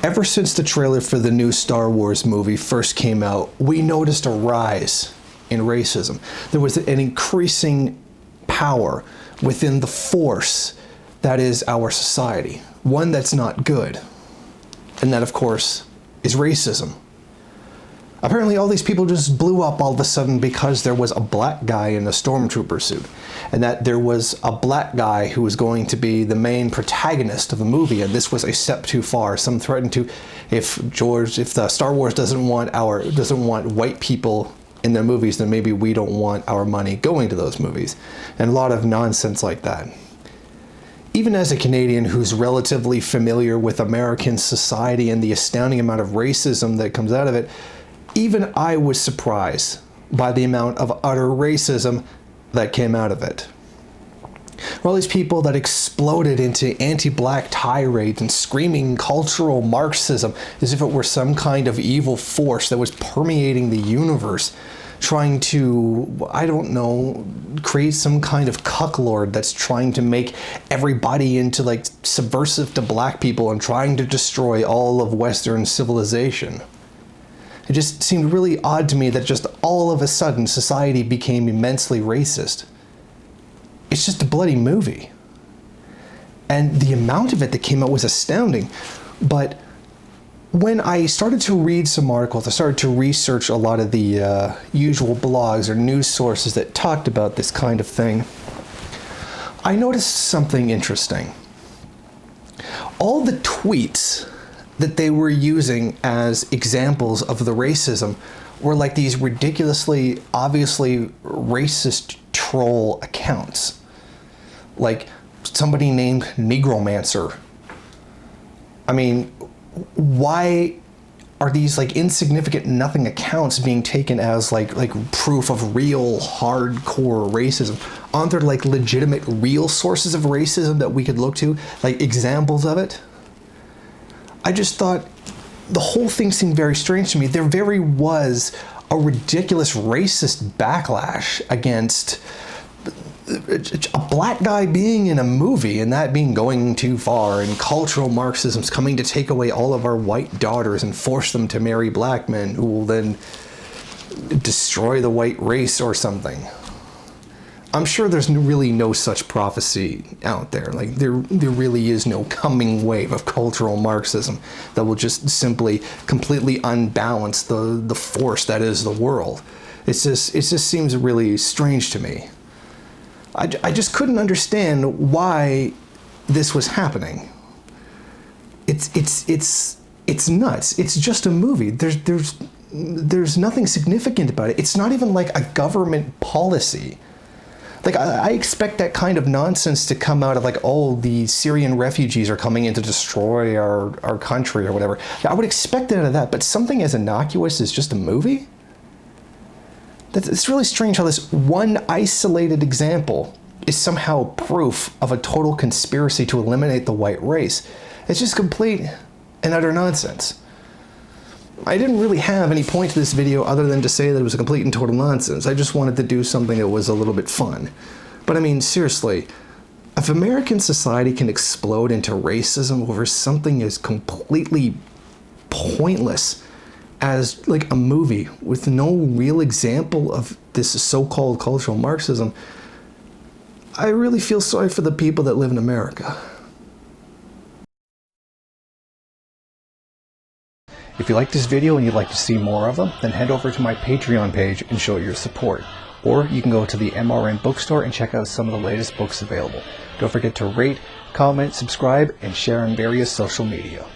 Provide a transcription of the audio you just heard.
Ever since the trailer for the new Star Wars movie first came out, we noticed a rise in racism. There was an increasing power within the force that is our society, one that's not good. And that, of course, is racism. Apparently all these people just blew up all of a sudden because there was a black guy in a stormtrooper suit, and that there was a black guy who was going to be the main protagonist of the movie, and this was a step too far. Some threatened to, if the Star Wars doesn't want white people in their movies, then maybe we don't want our money going to those movies, and a lot of nonsense like that. Even as a Canadian who's relatively familiar with American society and the astounding amount of racism that comes out of it, even I was surprised by the amount of utter racism that came out of it. All these people that exploded into anti-black tirades and screaming cultural Marxism as if it were some kind of evil force that was permeating the universe, trying to, I don't know, create some kind of cucklord that's trying to make everybody into like subversive to black people and trying to destroy all of Western civilization. It just seemed really odd to me that just all of a sudden society became immensely racist. It's just a bloody movie. And the amount of it that came out was astounding. But when I started to read some articles, I started to research a lot of the usual blogs or news sources that talked about this kind of thing, I noticed something interesting. All the tweets that they were using as examples of the racism were like these ridiculously, obviously racist troll accounts. Like somebody named Negromancer. I mean, why are these like insignificant nothing accounts being taken as like proof of real hardcore racism? Aren't there like legitimate real sources of racism that we could look to, like examples of it? I just thought the whole thing seemed very strange to me. There very was a ridiculous racist backlash against a black guy being in a movie and that being going too far, and cultural Marxism's coming to take away all of our white daughters and force them to marry black men who will then destroy the white race or something. I'm sure there's really no such prophecy out there. Like there really is no coming wave of cultural Marxism that will just simply completely unbalance the force that is the world. It just seems really strange to me. I just couldn't understand why this was happening. It's nuts. It's just a movie. There's nothing significant about it. It's not even like a government policy. Like, I expect that kind of nonsense to come out of like, oh, the Syrian refugees are coming in to destroy our country or whatever. I would expect it out of that, but something as innocuous as just a movie? It's really strange how this one isolated example is somehow proof of a total conspiracy to eliminate the white race. It's just complete and utter nonsense. I didn't really have any point to this video other than to say that it was a complete and total nonsense. I just wanted to do something that was a little bit fun. But I mean, seriously, if American society can explode into racism over something as completely pointless as like a movie with no real example of this so-called cultural Marxism, I really feel sorry for the people that live in America. If you like this video and you'd like to see more of them, then head over to my Patreon page and show your support. Or you can go to the MRN bookstore and check out some of the latest books available. Don't forget to rate, comment, subscribe, and share on various social media.